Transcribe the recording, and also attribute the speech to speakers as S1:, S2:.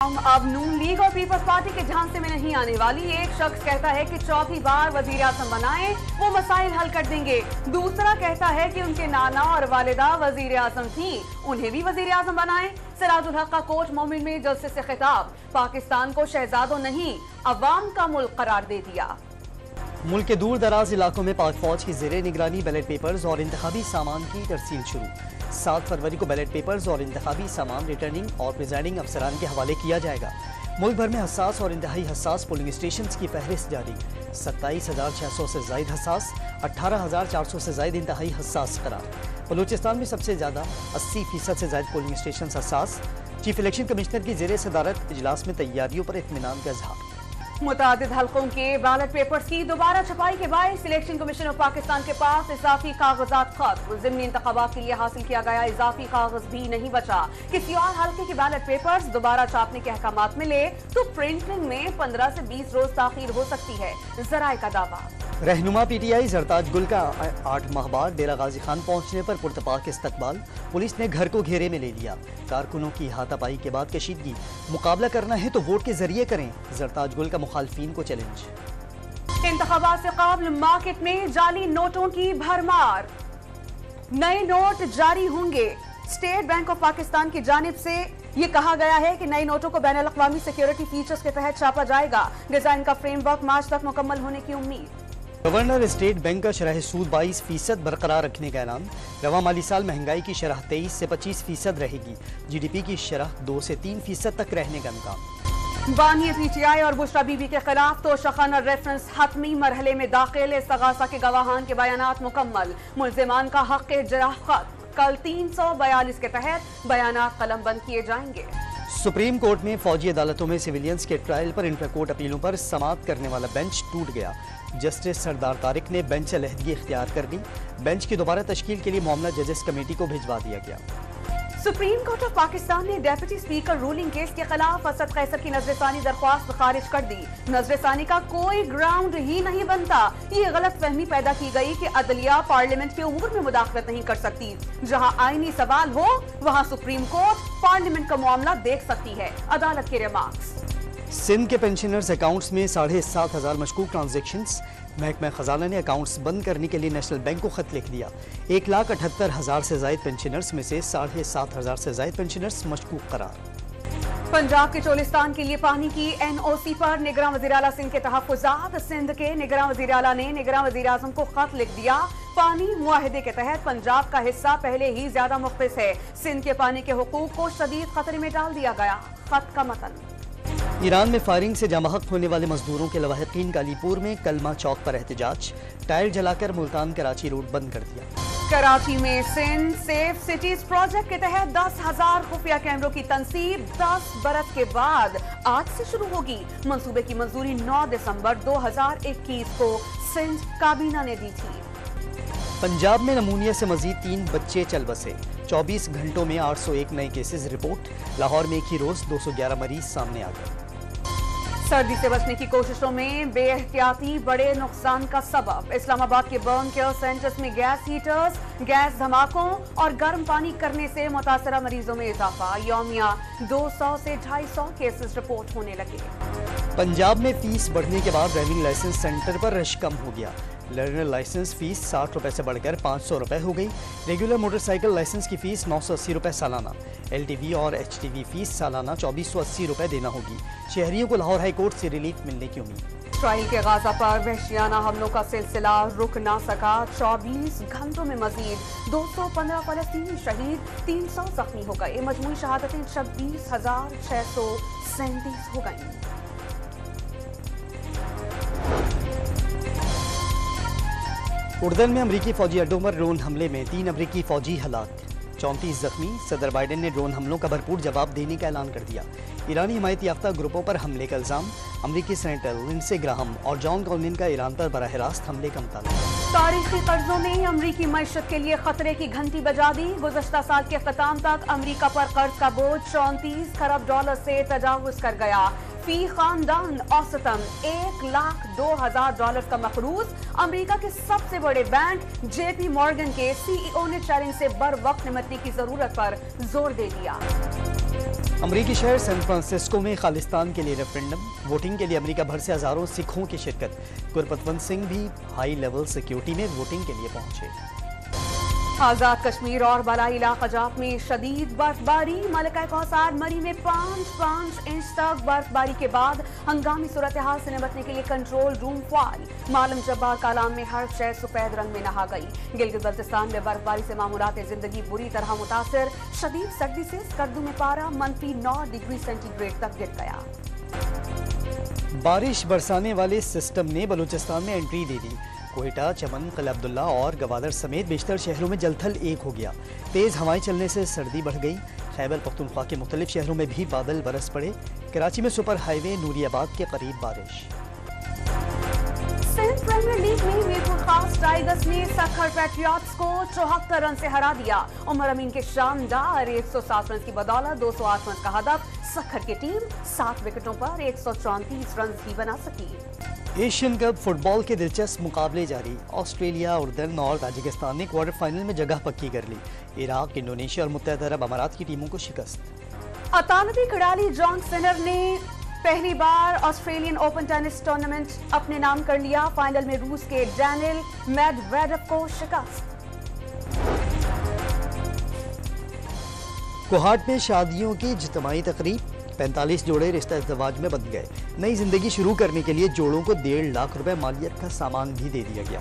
S1: अब नून लीग और peoples party के झांसे में नहीं आने वाली। एक शख्स कहता है कि चौथी बार वजीर आजम बनाए वो मसाइल हल कर देंगे। दूसरा कहता है कि उनके नाना और वालिदा वजीर आजम थी, उन्हें भी वजीर आजम बनाए। सिराजुल हक का कोच मोमिन में जलसे से खिताब, पाकिस्तान को शहजादों नहीं अवाम का मुल्क करार दे दिया।
S2: मुल्क के दूर दराज इलाकों में पाक फौज की ज़ेरे निगरानी बैलेट पेपर्स और इंतखाबी सामान की तरसील शुरू। 7 फरवरी को बैलेट पेपर्स और इंतखाबी सामान रिटर्निंग और प्रिजाइडिंग अफसरान के हवाले किया जाएगा। मुल्क भर में हसास और इंतहाई हसास पोलिंग स्टेशन की फहरिस्त जारी। 27,600 से ज़ायद हसास, 18,400 से ज़ायद इंतहाई हसास करार। बलूचिस्तान में सबसे ज़्यादा 80% से ज़ायद पोलिंग स्टेशन हसास। चीफ इलेक्शन कमिश्नर की ज़ेरे सदारत इजलास में तैयारियों पर इत्मीनान का इजहार।
S1: मुतादिद हल्कों के बैलेट पेपर्स की दोबारा छपाई के बाद इलेक्शन कमीशन ऑफ पाकिस्तान के पास इजाफी कागजात खत्म। ज़िमनी इंतखाबात के लिए हासिल किया गया इजाफी कागज भी नहीं बचा। किसी और हल्के के बैलेट पेपर्स दोबारा छापने के अहकामात मिले तो प्रिंटिंग में 15 से 20 रोज ताखीर हो सकती है, ज़राए का दावा।
S2: रहनुमा पीटीआई जरताज गुल का 8 माह बाद डेरा गाजी खान पहुंचने पर पुरतपाक इस्तकबाल। पुलिस ने घर को घेरे में ले लिया। कारकुनों की हाथापाई के बाद कशीदगी। मुकाबला करना है तो वोट के जरिए करें, जरताज गुल का मुखालफीन को चैलेंज।
S1: इंतखाबात से कबल मार्केट में जाली नोटों की भरमार, नए नोट जारी होंगे। स्टेट बैंक ऑफ पाकिस्तान की जानिब से ये कहा गया है कि नए नोटों को बैनुल अक़वामी सिक्योरिटी फीचर्स के तहत छापा जाएगा। डिजाइन का फ्रेमवर्क मार्च तक मुकम्मल होने की उम्मीद।
S2: गवर्नर स्टेट बैंक का शरह सूद 22% बरकरार रखने का ऐलान। रवा माली साल महंगाई की शरह 23 से 25% रहेगी। जीडीपी की शरह 2 से 3% तक रहने का इम्कान।
S1: बानी पीटीआई और बुशरा बीबी के खिलाफ तोशाखाना रेफरेंस हतमी मरहले में दाखिल। इस्तगासा के गवाहान के बयानात मुकम्मल। मुल्जिमान का हक जराफत। कल 342 के तहत बयानात कलमबंद किए जाएंगे।
S2: सुप्रीम कोर्ट में फौजी अदालतों में सिविलियंस के ट्रायल पर इंटर कोर्ट अपीलों पर समाअत करने वाला बेंच टूट गया। जस्टिस सरदार तारिक ने बेंच से अलहदगी इख्तियार कर ली। बेंच की दोबारा तश्कील के लिए मामला जजेस कमेटी को भिजवा दिया गया।
S1: सुप्रीम कोर्ट ऑफ पाकिस्तान ने डेप्यूटी स्पीकर रूलिंग केस के खिलाफ असद कैसर की नजरसानी दरख्वास्त खारिज कर दी। नजरसानी का कोई ग्राउंड ही नहीं बनता। ये गलत फहमी पैदा की गई कि अदलिया पार्लियामेंट के उमूर में मुदाखलत नहीं कर सकती। जहां आईनी सवाल हो वहां सुप्रीम कोर्ट पार्लियामेंट का मामला देख सकती है, अदालत के रिमार्क्स।
S2: सिंध के पेंशनर्स अकाउंट्स में 7,500 मशकूक ट्रांजेक्शंस। महकमा खजाना ने अकाउंट्स बंद करने के लिए नेशनल बैंक को खत लिख दिया। 1,78,000 से ज्यादा पेंशनर्स में से 7,500 से ज्यादा पेंशनर्स मशकूक करार।
S1: पंजाब के चोलिस्तान के लिए पानी की एनओसी पर निगरान वज़ीर आला सिंध के तहफ़्फ़ुज़ात। सिंध के निगरान वज़ीर आला ने निगरान वज़ीर आज़म को खत लिख दिया। पानी मुआहदे के तहत पंजाब का हिस्सा पहले ही ज्यादा मुख्तस है। सिंध के पानी के हुकूक को शदीद खतरे में डाल दिया गया। खत का मतन।
S2: ईरान में फायरिंग से जामहक होने वाले मजदूरों के लवाहिकीन का अलीपुर में कलमा चौक पर एहतजाज। टायर जलाकर मुल्तान कराची रोड बंद कर दिया।
S1: कराची में सिंध सेफ सिटीज प्रोजेक्ट के तहत 10,000 खुफिया कैमरों की तनसीब 10 बरस के बाद आज से शुरू होगी। मंसूबे की मंजूरी 9 दिसंबर 2021 को सिंध काबीना ने दी थी।
S2: पंजाब में नमूनिया से मजीद 3 बच्चे चल बसे। 24 घंटों में 801 नए केसेस रिपोर्ट। लाहौर में एक ही रोज 211 मरीज सामने आ गए।
S1: सर्दी से बचने की कोशिशों में बेएहतियाती बड़े नुकसान का सबब। इस्लामाबाद के बर्न केयर सेंटर्स में गैस हीटर्स, गैस धमाकों और गर्म पानी करने से मुतासरा मरीजों में इजाफा। यौमिया 200 से 250 केसेस रिपोर्ट होने लगे।
S2: पंजाब में फीस बढ़ने के बाद ड्राइविंग लाइसेंस सेंटर पर रश कम हो गया। लर्नर लाइसेंस फीस 60 रुपए से बढ़कर 500 रुपए हो गई। रेगुलर मोटरसाइकिल लाइसेंस की फीस 980 रुपए सालाना। LTV और HTV फीस सालाना 2480 रुपए देना होगी। शहरियों को लाहौर हाई कोर्ट से रिलीफ मिलने की उम्मीद।
S1: इसराइल के गाजा पर वहशियाना हमलों का सिलसिला रुक ना सका। 24 घंटों में मजीद 215 फलस्तीनी शहीद, 300 जख्मी हो गए। मजमूई शहादतें 26,637 हो गई।
S2: उर्दन में अमरीकी फौजी अड्डों पर ड्रोन हमले में 3 अमरीकी फौजी हलाक, 34 जख्मी। सदर बाइडेन ने ड्रोन हमलों का भरपूर जवाब देने का ऐलान कर दिया। ईरानी हिमायत याफ्ता ग्रुपों पर हमले का इल्जाम। अमरीकी सेनेटर लिंडसे ग्राहम और जॉन कॉलिन का ईरान पर बराह रास्त हमले का मुतालबा।
S1: तारीखी कर्जों ने अमरीकी मईशत के लिए खतरे की घंटी बजा दी। गुज़श्ता साल के अख्ताम तक अमरीका पर कर्ज का बोझ 34 खरब डॉलर से तजावुज कर गया। फी खानदान औसतन $1,02,000 का मकरूज। अमेरिका के सबसे बड़े बैंक JP मॉर्गन के CEO ने चैलेंज से बर वक्त निपटने की जरूरत पर जोर दे दिया।
S2: امریکی شہر سین فرانسسکو میں خالستان کے لیے ریفرنڈم، ووٹنگ کے لیے امریکہ بھر سے ہزاروں سکھوں کی شرکت۔ گرپتونت سنگھ بھی ہائی لیول سیکیورٹی میں ووٹنگ کے لیے پہنچے۔
S1: آزاد کشمیر اور بالائی علاقہ جات میں شدید برف باری، ملکہ کوثر مری میں 5 انچ تک برف باری کے بعد ہنگامی صورتحال سے نمٹنے کے لیے کنٹرول روم فعال۔ معلم جبار کالام میں ہر شہر سفید رنگ میں نہا گئی۔ گلگت بلتستان میں برف باری سے معمولات زندگی بری طرح متاثر، شدید سردی سے اسکردو میں پارہ -9 ڈگری سینٹی گریڈ تک گر گیا۔
S2: بارش برسانے والے سسٹم نے بلوچستان میں انٹری دے دی۔ کوئٹہ، چمن، قلعہ عبداللہ اور گوادر سمیت بیشتر شہروں میں جلتھل ایک ہو گیا۔ تیز ہوائیں چلنے سے سردی بڑھ گئی۔ خیبر پختونخوا کے مختلف شہروں میں بھی بادل برس پڑے۔ کراچی میں سپر ہائی وے نوری آباد کے قریب بارش۔
S1: سندھ پریمیئر لیگ میں میرپور خاص ٹائیگرز نے سکھر پیٹریاٹس کو 74 رن سے ہرا دیا۔ عمر امین کے شاندار 107 رنز کی بدولت 208 رنز کا ہدف، سکھر کی ٹیم 7 وکٹوں پر 134 رنز ہی بنا سکی۔
S2: ایشین کپ فٹ بال کے دلچسپ مقابلے جاری۔ آسٹریلیا، اردن اور تاجکستان نے کوارٹر فائنل میں جگہ پکی کر لی۔ عراق، انڈونیشیا اور متحدہ عرب امارات کی ٹیموں کو شکست۔
S1: اطالوی کھلاڑی جان سینر نے پہلی بار آسٹریلین اوپن ٹینس ٹورنامنٹ اپنے نام کر لیا۔ فائنل میں روس کے ڈینیل میڈویڈیو کو شکست۔
S2: کوہاٹ میں شادیوں کی اجتماعی تقریب، 45 جوڑے رشتہ ازدواج میں بندھ گئے۔ نئی زندگی شروع کرنے کے لیے جوڑوں کو 1.5 لاکھ روپے مالیت کا سامان بھی دے دیا گیا۔